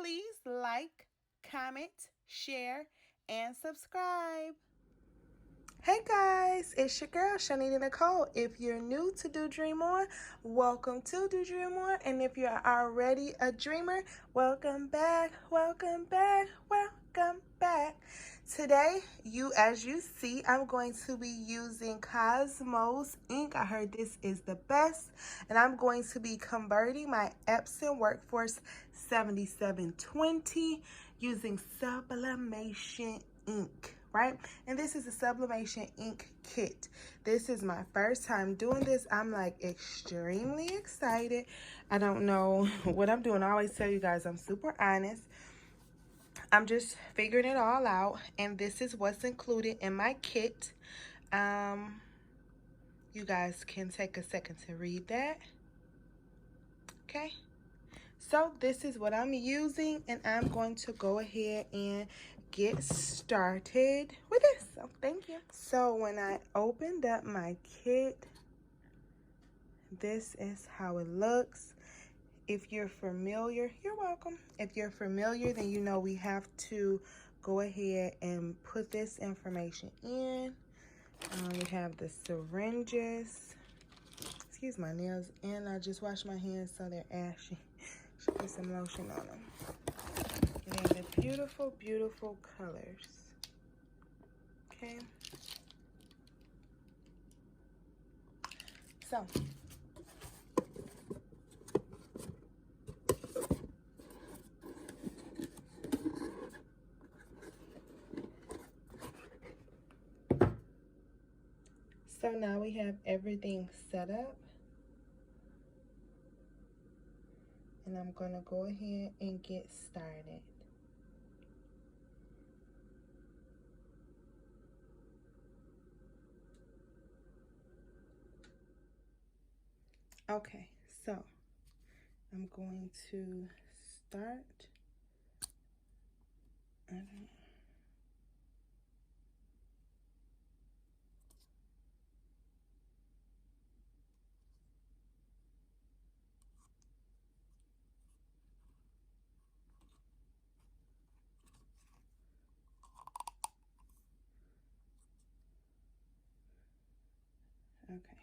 Please like, comment, share, and subscribe. Hey guys, it's your girl ChonitaNicole. If you're new to Do Dream On, welcome to Do Dream On. And if you're already a dreamer, welcome back, welcome back, welcome back. Today, as you see, I'm going to be using Cosmos ink. I heard this is the best. And I'm going to be converting my Epson Workforce 7720 using Sublimation Ink. Right? And this is a Sublimation Ink Kit. This is my first time doing this. I'm like extremely excited. I don't know what I'm doing. I always tell you guys I'm super honest. I'm just figuring it all out. And this is what's included in my kit. You guys can take a second to read that. Okay. So this is what I'm using, and I'm going to go ahead and get started with this. So thank you. So when I opened up my kit, this is how it looks. If you're familiar, you're welcome. If you're familiar, then you know we have to go ahead and put this information in. We have the syringes. Excuse my nails, and I just washed my hands so they're ashy. Should put some lotion on them. And then the beautiful, beautiful colors. Okay. So. So now we have everything set up. And I'm going to go ahead and get started. Okay, so I'm going to start. Okay.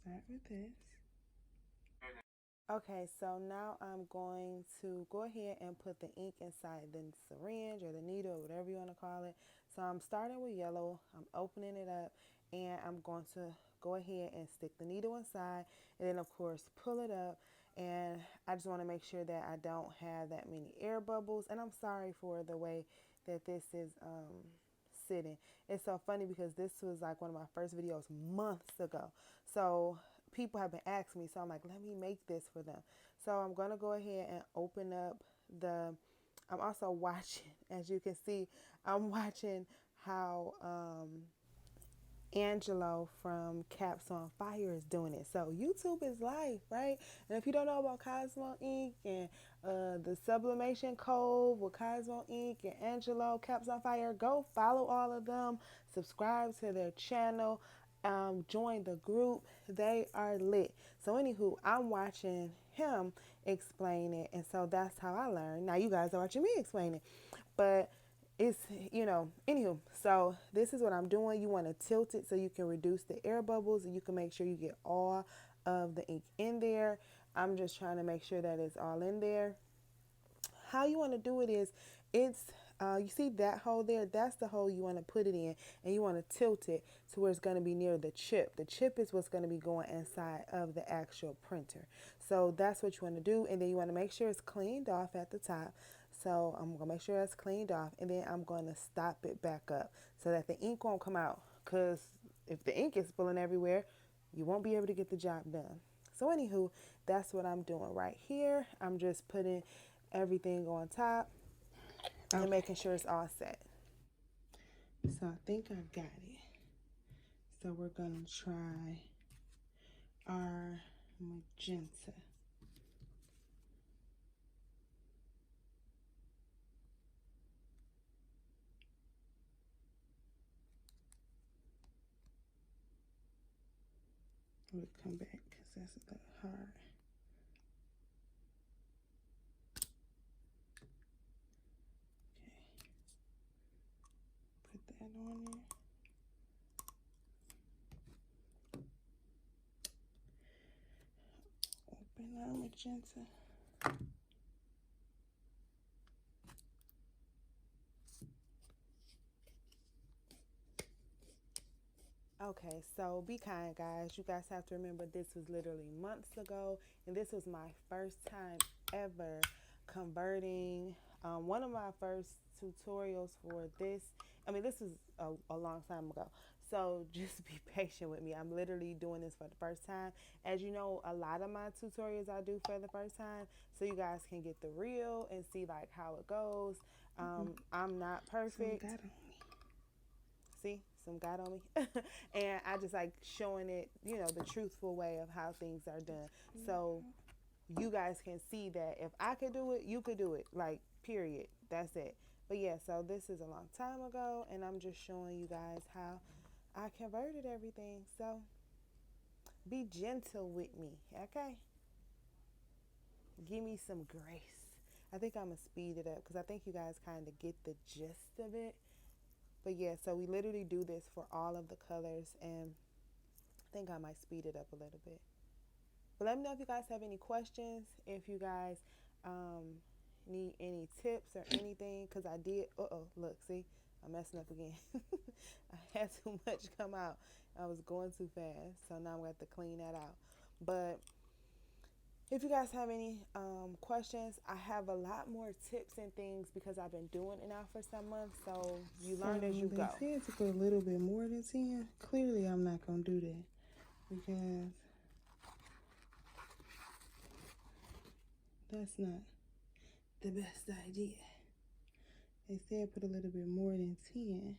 Start with this. Okay, so now I'm going to go ahead and put the ink inside the syringe or the needle, or whatever you want to call it. So I'm starting with yellow. I'm opening it up, and I'm going to go ahead and stick the needle inside, and then of course pull it up. And I just want to make sure that I don't have that many air bubbles. And I'm sorry for the way that this is sitting. It's so funny because this was like one of my first videos months ago. So people have been asking me, so I'm like, let me make this for them. So I'm going to go ahead and open up I'm also watching, as you can see, I'm watching how Angelo from Caps on Fire is doing it. So YouTube is life, right? And if you don't know about Cosmo Ink and the Sublimation Cove with Cosmo Ink and Angelo Caps on Fire, go follow all of them, subscribe to their channel, join the group. They are lit. So anywho, I'm watching him explain it, and so that's how I learned. Now you guys are watching me explain it, but it's, anywho, so this is what I'm doing. You want to tilt it so you can reduce the air bubbles, and you can make sure you get all of the ink in there. I'm just trying to make sure that it's all in there. How you want to do it is, you see that hole there? That's the hole you want to put it in, and you want to tilt it to where it's going to be near the chip. The chip is what's going to be going inside of the actual printer. So that's what you want to do, and then you want to make sure it's cleaned off at the top. So I'm going to make sure that's cleaned off, and then I'm going to stop it back up so that the ink won't come out, because if the ink is spilling everywhere, you won't be able to get the job done. So anywho, that's what I'm doing right here. I'm just putting everything on top and making sure it's all set. So I think I got it. So we're gonna try our Magenta. We'll come back because that's a little hard. Okay. Put that on there. Open our magenta. Okay, so be kind, guys. You guys have to remember this was literally months ago, and this was my first time ever converting. One of my first tutorials for this, I mean, this was a long time ago, so just be patient with me. I'm literally doing this for the first time. As you know, a lot of my tutorials I do for the first time, so you guys can get the real and see like how it goes. I'm not perfect. See, some got on me. And I just like showing it, you know, the truthful way of how things are done. So you guys can see that if I could do it, you could do it. Like, period. That's it. But yeah, so this is a long time ago, and I'm just showing you guys how I converted everything. So be gentle with me, okay? Give me some grace. I think I'm going to speed it up because I think you guys kind of get the gist of it. But yeah, so we literally do this for all of the colors, and I think I might speed it up a little bit. But let me know if you guys have any questions, if you guys need any tips or anything, because I did, look, see, I'm messing up again. I had too much come out. I was going too fast, so now I'm going to have to clean that out. But if you guys have any questions, I have a lot more tips and things because I've been doing it now for some months, so you learn as you go. They said to put a little bit more than 10. Clearly, I'm not going to do that because that's not the best idea. They said put a little bit more than 10,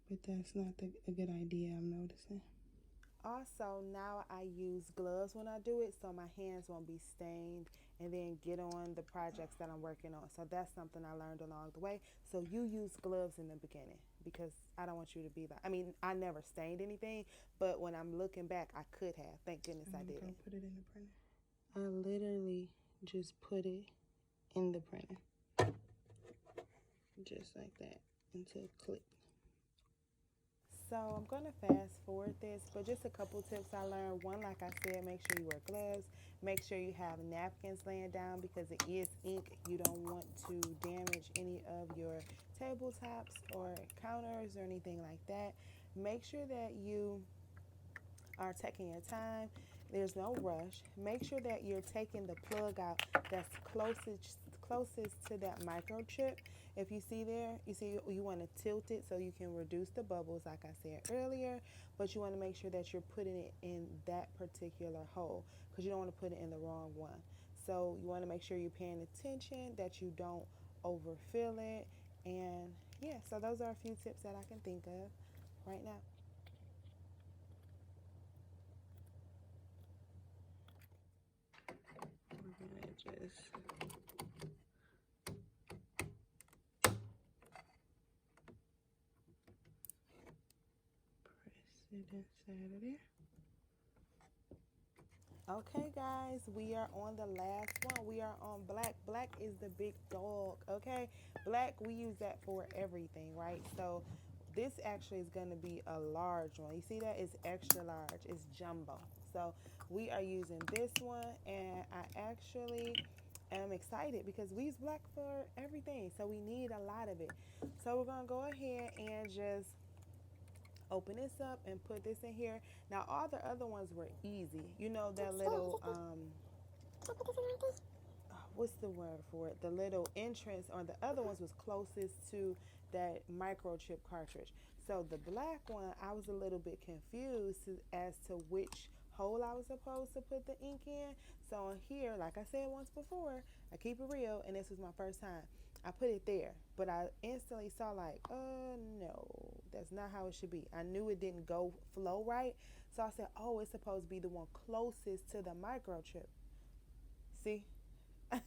but that's not a good idea, I'm noticing. Also, now I use gloves when I do it, so my hands won't be stained and then get on the projects that I'm working on. So that's something I learned along the way. So you use gloves in the beginning because I don't want you to be like, I mean, I never stained anything, but when I'm looking back, I could have. Thank goodness I didn't. Put it in the printer. I literally just put it in the printer. Just like that until it clicked. So I'm going to fast forward this, but just a couple tips I learned. One, like I said, make sure you wear gloves. Make sure you have napkins laying down because it is ink. You don't want to damage any of your tabletops or counters or anything like that. Make sure that you are taking your time. There's no rush. Make sure that you're taking the plug out that's closest to that microchip. If you see there, you want to tilt it so you can reduce the bubbles like I said earlier, but you want to make sure that you're putting it in that particular hole because you don't want to put it in the wrong one. So you want to make sure you're paying attention, that you don't overfill it, and yeah, so those are a few tips that I can think of right now. We're gonna just press it inside of there. Okay, guys, we are on the last one. We are on black. Black is the big dog, okay? Black, we use that for everything, right? So this actually is going to be a large one. You see that? It's extra large. It's jumbo. So we are using this one, and I actually am excited because we use black for everything. So we need a lot of it. So we're going to go ahead and just open this up and put this in here. Now all the other ones were easy. You know that little what's the word for it? The little entrance on the other ones was closest to that microchip cartridge. So the black one, I was a little bit confused as to which hole I was supposed to put the ink in. So on here, like I said once before, I keep it real, and this was my first time. I put it there, but I instantly saw like, no, that's not how it should be. I knew it didn't flow right. So I said, oh, it's supposed to be the one closest to the microchip. See? I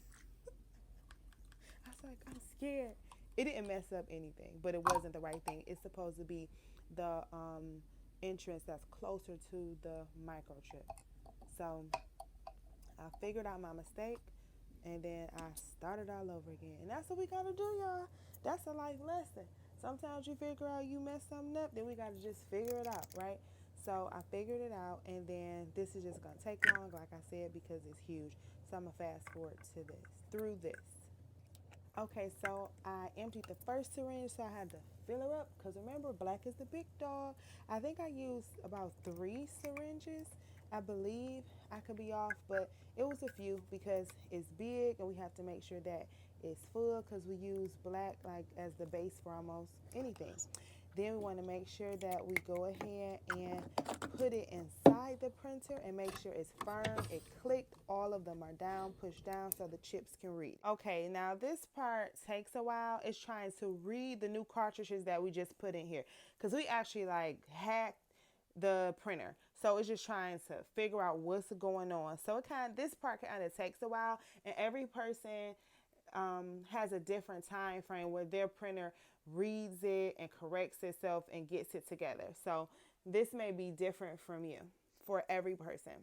was like, I'm scared. It didn't mess up anything, but it wasn't the right thing. It's supposed to be the entrance that's closer to the microchip. So I figured out my mistake, and then I started all over again. And that's what we gotta do, y'all. That's a life lesson. Sometimes you figure out you messed something up, then we gotta just figure it out, right? So I figured it out, and then this is just gonna take long, like I said, because it's huge. So I'm gonna fast forward to this, through this. Okay, so I emptied the first syringe, so I had to fill her up, because remember, black is the big dog. I think I used about 3 syringes. I believe, I could be off, but it was a few because it's big and we have to make sure that it's full, because we use black like as the base for almost anything. Then we want to make sure that we go ahead and put it inside the printer and make sure it's firm, it clicked, all of them are down, pushed down so the chips can read. Okay, now this part takes a while. It's trying to read the new cartridges that we just put in here, because we actually like hacked the printer. So it's just trying to figure out what's going on. So this part kind of takes a while, and every person has a different time frame where their printer reads it and corrects itself and gets it together. So this may be different from you for every person.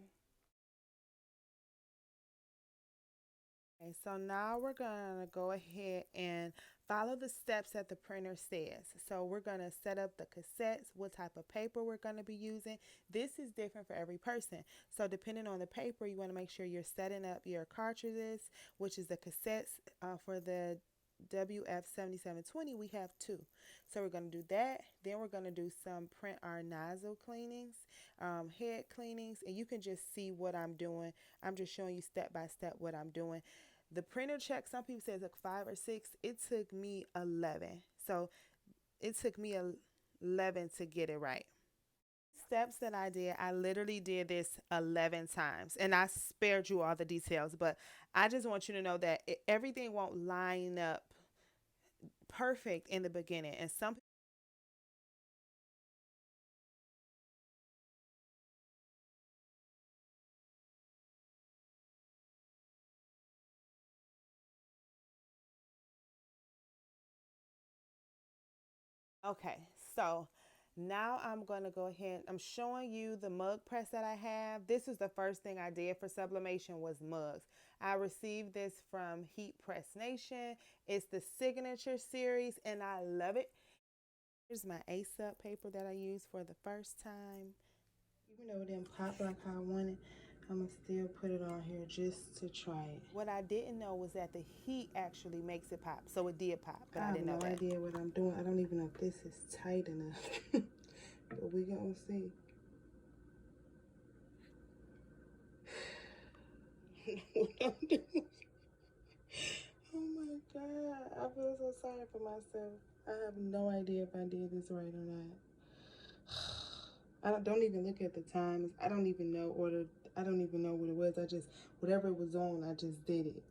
Okay, so now we're gonna go ahead and follow the steps that the printer says. So we're gonna set up the cassettes, what type of paper we're gonna be using. This is different for every person. So depending on the paper, you wanna make sure you're setting up your cartridges, which is the cassettes for the WF-7720, we have 2. So we're going to do that. Then we're going to do some print our nozzle cleanings, head cleanings, and you can just see what I'm doing. I'm just showing you step by step what I'm doing. The printer check, some people say it took 5 or 6. It took me 11. So it took me 11 to get it right. Steps that I did, I literally did this 11 times, and I spared you all the details, but I just want you to know that everything won't line up perfect in the beginning, and some. Okay, so now I'm going to go ahead. I'm showing you the mug press that I have. This is the first thing I did for sublimation was mugs. I received this from Heat Press Nation. It's the signature series and I love it. Here's my Ace Up paper that I used for the first time. Even though it didn't pop like I wanted, I'm going to still put it on here just to try it. What I didn't know was that the heat actually makes it pop. So it did pop, but I didn't know that. I have no idea what I'm doing. I don't even know if this is tight enough. But we gonna see. What I'm doing. Oh my God. I feel so sorry for myself. I have no idea if I did this right or not. I don't even look at the times. I don't even know I don't even know what it was. I just, whatever it was on, I just did it.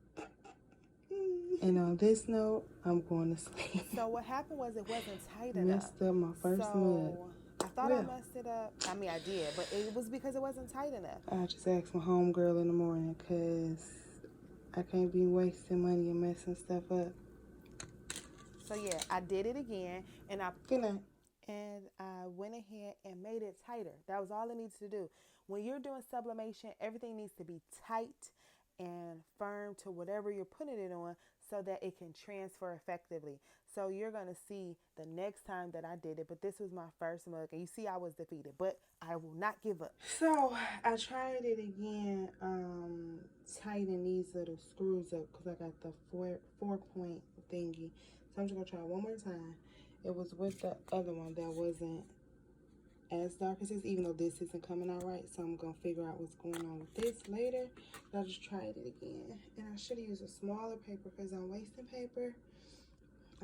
And on this note, I'm going to sleep. So what happened was it wasn't tight enough. Messed up my first mug. I thought I messed it up. I mean, I did, but it was because it wasn't tight enough. I just asked my homegirl in the morning because I can't be wasting money and messing stuff up. So yeah, I did it again, and good night. And I went ahead and made it tighter. That was all it needs to do. When you're doing sublimation, everything needs to be tight and firm to whatever you're putting it on so that it can transfer effectively. So you're going to see the next time that I did it, but this was my first mug, and you see I was defeated, but I will not give up. So I tried it again, tighten these little screws up because I got the four-point thingy. So I'm just going to try one more time. It was with the other one that wasn't as dark as this, even though this isn't coming out right. So I'm going to figure out what's going on with this later. But I just tried it again. And I should have used a smaller paper because I'm wasting paper.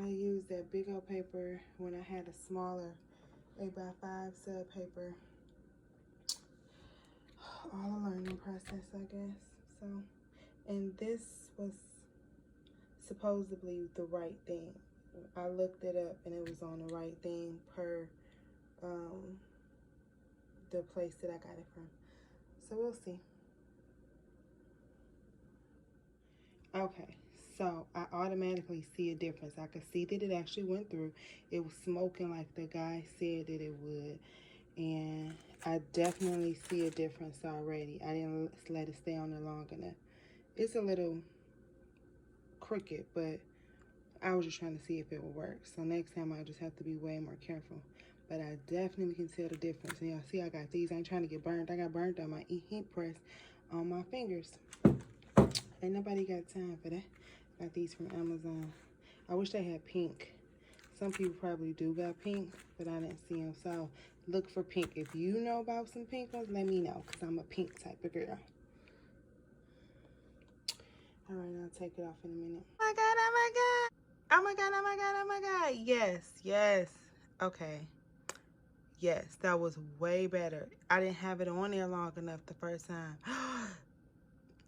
I used that big old paper when I had a smaller 8x5 sub paper. All a learning process, I guess. So, and this was supposedly the right thing. I looked it up and it was on the right thing per the place that I got it from. So we'll see. Okay, so I automatically see a difference. I could see that it actually went through. It was smoking like the guy said that it would. and I definitely see a difference already. I didn't let it stay on there long enough. It's a little crooked, but I was just trying to see if it would work. So next time I just have to be way more careful. But I definitely can tell the difference. And y'all see I got these. I ain't trying to get burnt. I got burnt on my heat press on my fingers. Ain't nobody got time for that. Got these from Amazon. I wish they had pink. Some people probably do got pink, but I didn't see them. So look for pink. If you know about some pink ones, let me know, because I'm a pink type of girl. All right, I'll take it off in a minute. Oh my God, oh my God. Oh my God, oh my God, oh my God. Yes, yes. Okay. Yes, that was way better. I didn't have it on there long enough the first time.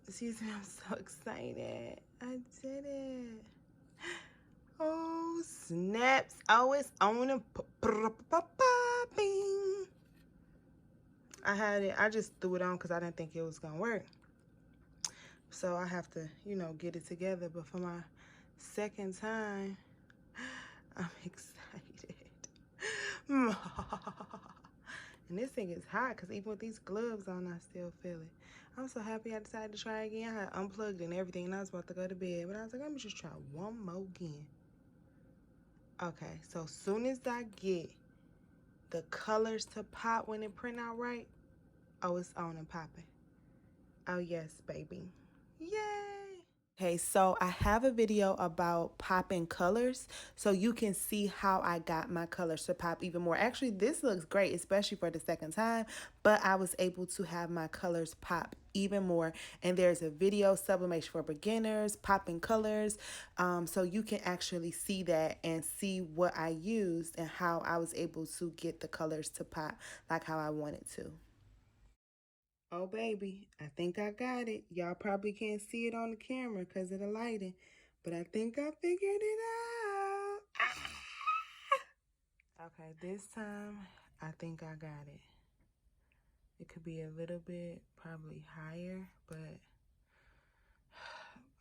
Excuse me, I'm so excited. I did it. Oh, snaps. Oh, it's on a popping. I had it. I just threw it on because I didn't think it was going to work. So I have to, you know, get it together. But for my second time, I'm excited. And this thing is hot because even with these gloves on, I still feel it. I'm so happy I decided to try again. I had unplugged and everything, and I was about to go to bed. But I was like, let me just try one more again. Okay, so as soon as I get the colors to pop when it print out right, oh, it's on and popping. Oh, yes, baby. Yay! Okay, so I have a video about popping colors so you can see how I got my colors to pop even more. Actually, this looks great, especially for the second time, but I was able to have my colors pop even more. And there's a video, Sublimation for Beginners, popping colors, so you can actually see that and see what I used and how I was able to get the colors to pop like how I wanted to. Oh, baby, I think I got it. Y'all probably can't see it on the camera because of the lighting, but I think I figured it out. Okay, this time, I think I got it. It could be a little bit probably higher, but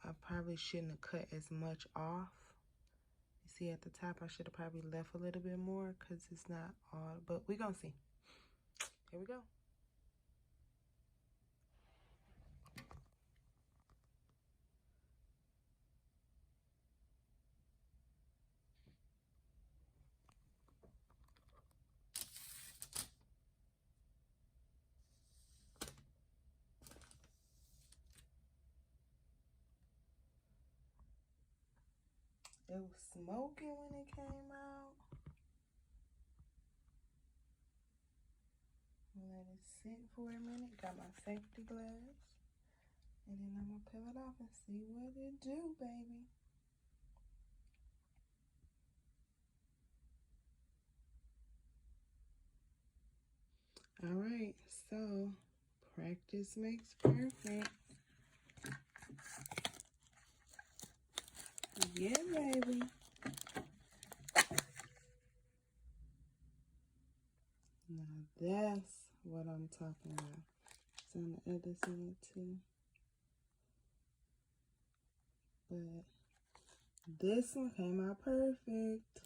I probably shouldn't have cut as much off. You see at the top, I should have probably left a little bit more because it's not all, but we're going to see. Here we go. It was smoking when it came out. Let it sit for a minute. Got my safety gloves. And then I'm going to peel it off and see what it do, baby. All right, so practice makes perfect. Yeah, baby. Now that's what I'm talking about. It's on the other side too. But this one came out perfect.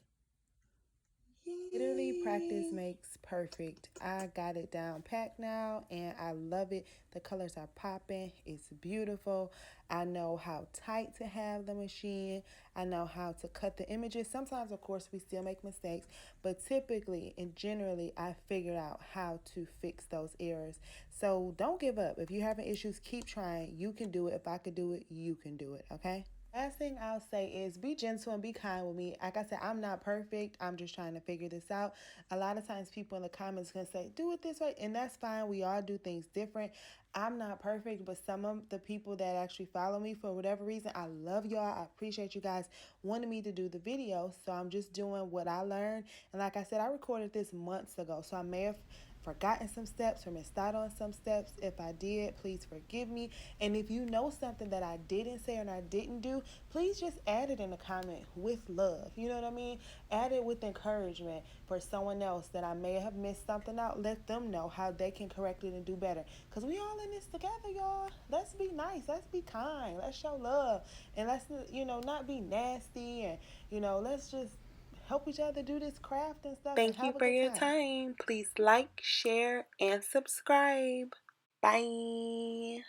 Literally, practice makes perfect. I got it down packed now and I love it. The colors are popping. It's beautiful. I know how tight to have the machine. I know how to cut the images. Sometimes, of course, we still make mistakes, but typically and generally, I figured out how to fix those errors. So don't give up. If you're having issues, keep trying. You can do it. If I could do it, you can do it, okay? Last thing I'll say is be gentle and be kind with me. Like I said, I'm not perfect. I'm just trying to figure this out. A lot of times people in the comments can say, do it this way, and that's fine. We all do things different. I'm not perfect, but some of the people that actually follow me for whatever reason, I love y'all. I appreciate you guys wanting me to do the video. So I'm just doing what I learned. And like I said, I recorded this months ago. So I may have forgotten some steps or missed out on some steps. If I did, please forgive me. And if you know something that I didn't say and I didn't do, please just add it in the comment with love. You know what I mean? Add it with encouragement for someone else that I may have missed something out. Let them know how they can correct it and do better. Because we all in this together, y'all. Let's be nice. Let's be kind. Let's show love. And let's, not be nasty. And, let's just help each other do this craft and stuff and Thank you have a for good your time. time. Please like, share, and subscribe. Bye.